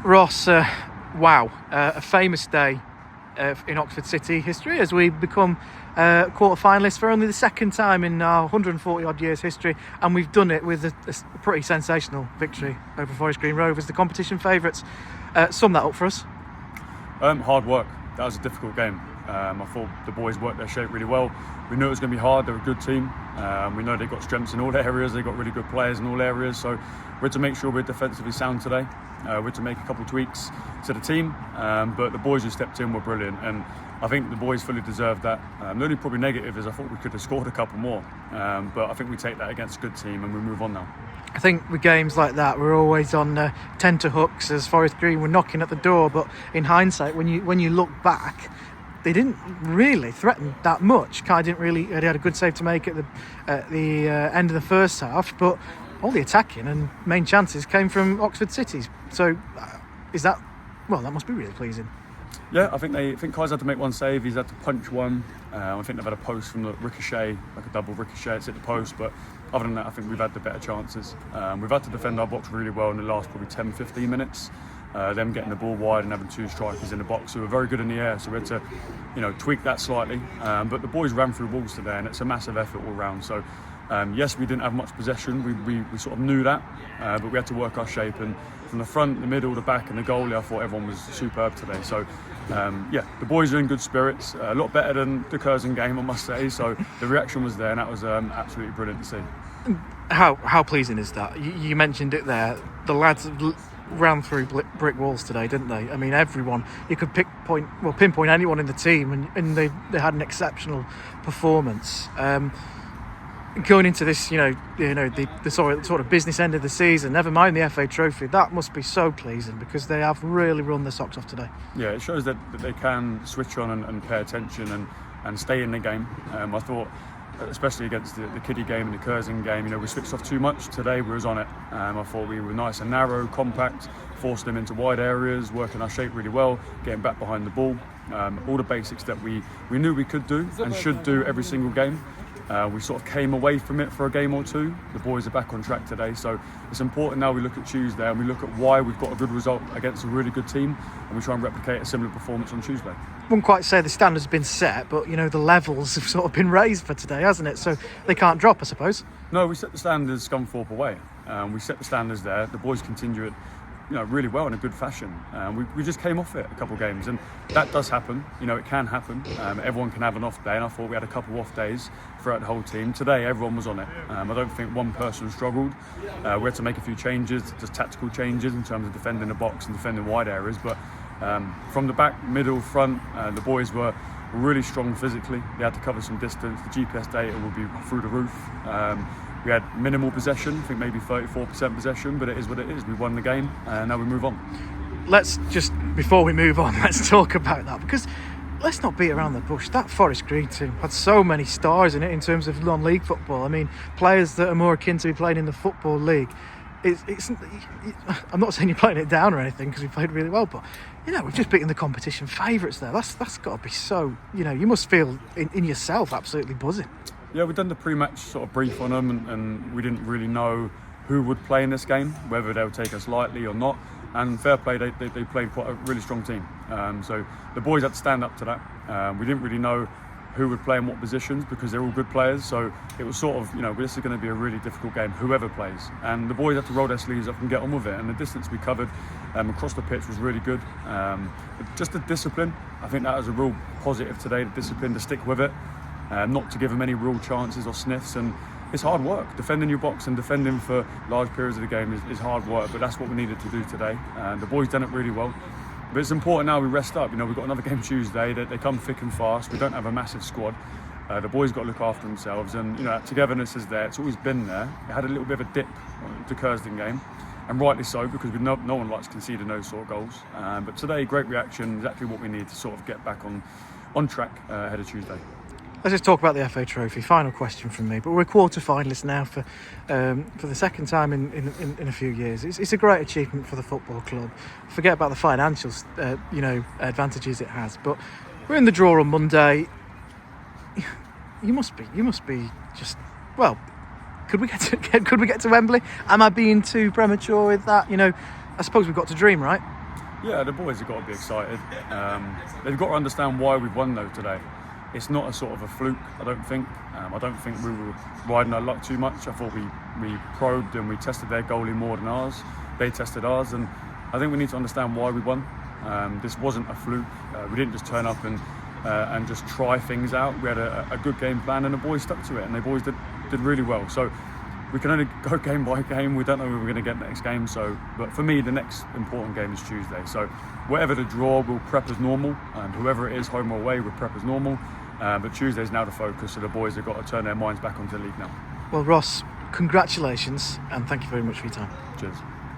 Ross, wow, a famous day in Oxford City history as we become quarter-finalists for only the second time in our 140-odd years history, and we've done it with a pretty sensational victory over Forest Green Rovers, the competition favourites. Sum that up for us. Hard work. That was a difficult game. I thought the boys worked their shape really well. We knew it was going to be hard. They're a good team. We know they've got strengths in all areas. They've got really good players in all areas. So we're to make sure we're defensively sound today. We're to make a couple of tweaks to the team. But the boys who stepped in were brilliant. And I think the boys fully deserved that. The only probably negative is I thought we could have scored a couple more. But I think we take that against a good team and we move on now. I think with games like that, we're always on tenterhooks as Forest Green were knocking at the door. But in hindsight, when you look back, they didn't really threaten that much. Kai didn't really. He had a good save to make at the end of the first half, but all the attacking and main chances came from Oxford City's. So, is that? Well, that must be really pleasing. Yeah, I think Kai's had to make one save. He's had to punch one. I think they've had a post from the ricochet, like a double ricochet. It's hit the post, but other than that, I think we've had the better chances. We've had to defend our box really well in the last probably 10-15 minutes. Them getting the ball wide and having two strikers in the box who were very good in the air, so we had to, tweak that slightly. But the boys ran through walls today, and it's a massive effort all round. So, yes, we didn't have much possession. We sort of knew that, but we had to work our shape. And from the front, the middle, the back, and the goalie, I thought everyone was superb today. So, the boys are in good spirits. A lot better than the Curzon game, I must say. So the reaction was there, and that was absolutely brilliant to see. How pleasing is that? You mentioned it there. The lads ran through brick walls today, didn't they? I mean, everyone, you could pinpoint anyone in the team, and they had an exceptional performance. Going into this, the sort of business end of the season, never mind the FA Trophy, that must be so pleasing because they have really run their socks off today. Yeah, it shows that they can switch on and pay attention and stay in the game. I thought, especially against the kiddie game and the Curzon game, we switched off too much. Today we was on it. I thought we were nice and narrow, compact, forced them into wide areas, working our shape really well, getting back behind the ball. All the basics that we knew we could do and should do every single game. We sort of came away from it for a game or two. The boys are back on track today, so it's important now we look at Tuesday and we look at why we've got a good result against a really good team, and we try and replicate a similar performance on Tuesday. I wouldn't quite say the standards have been set, but the levels have sort of been raised for today, hasn't it? So they can't drop, I suppose. No, we set the standards Scunthorpe away. We set the standards there. The boys continue it really well in a good fashion. We just came off it a couple of games, and that does happen. It can happen. Everyone can have an off day, and I thought we had a couple of off days throughout the whole team. Today, everyone was on it. I don't think one person struggled. We had to make a few changes, just tactical changes in terms of defending the box and defending wide areas. But from the back, middle, front, the boys were really strong physically. They had to cover some distance. The GPS data will be through the roof. We had minimal possession, I think maybe 34% possession, but it is what it is. We won the game, and now we move on. Let's just, before we move on, let's talk about that, because let's not beat around the bush. That Forest Green team had so many stars in it in terms of non-league football. I mean, players that are more akin to be playing in the Football League. I'm not saying you're playing it down or anything, because we played really well, but we've just beaten the competition favourites there. That's got to be so, you must feel in yourself absolutely buzzing. Yeah, we've done the pre-match sort of brief on them, and we didn't really know who would play in this game, whether they would take us lightly or not. And fair play, they played quite a really strong team. So the boys had to stand up to that. We didn't really know who would play in what positions because they're all good players. So it was sort of, this is going to be a really difficult game, whoever plays. And the boys had to roll their sleeves up and get on with it. And the distance we covered across the pitch was really good. But just the discipline, I think that was a real positive today, the discipline to stick with it. Not to give them any real chances or sniffs, and it's hard work. Defending your box and defending for large periods of the game is hard work, but that's what we needed to do today. The boys done it really well. But it's important now we rest up. We've got another game Tuesday. They come thick and fast. We don't have a massive squad. The boys got to look after themselves, and togetherness is there. It's always been there. It had a little bit of a dip on the Curzon game, and rightly so, because no one likes conceding those sort of goals. But today, great reaction, exactly what we need to sort of get back on track ahead of Tuesday. Let's just talk about the FA Trophy. Final question from me. But we're quarter-finalists now for the second time in a few years. It's a great achievement for the football club. Forget about the financial, advantages it has. But we're in the draw on Monday. You must be just, well. Could we get to Wembley? Am I being too premature with that? I suppose we've got to dream, right? Yeah, the boys have got to be excited. They've got to understand why we've won though today. It's not a sort of a fluke, I don't think. I don't think we were riding our luck too much. I thought we probed and we tested their goalie more than ours. They tested ours, and I think we need to understand why we won. This wasn't a fluke. We didn't just turn up and just try things out. We had a good game plan, and the boys stuck to it, and the boys did really well. So we can only go game by game. We don't know who we're going to get next game. So, but for me, the next important game is Tuesday. So whatever the draw, we'll prep as normal. Whoever it is, home or away, we'll prep as normal. But Tuesday's now the focus, so the boys have got to turn their minds back onto the league now. Well, Ross, congratulations and thank you very much for your time. Cheers.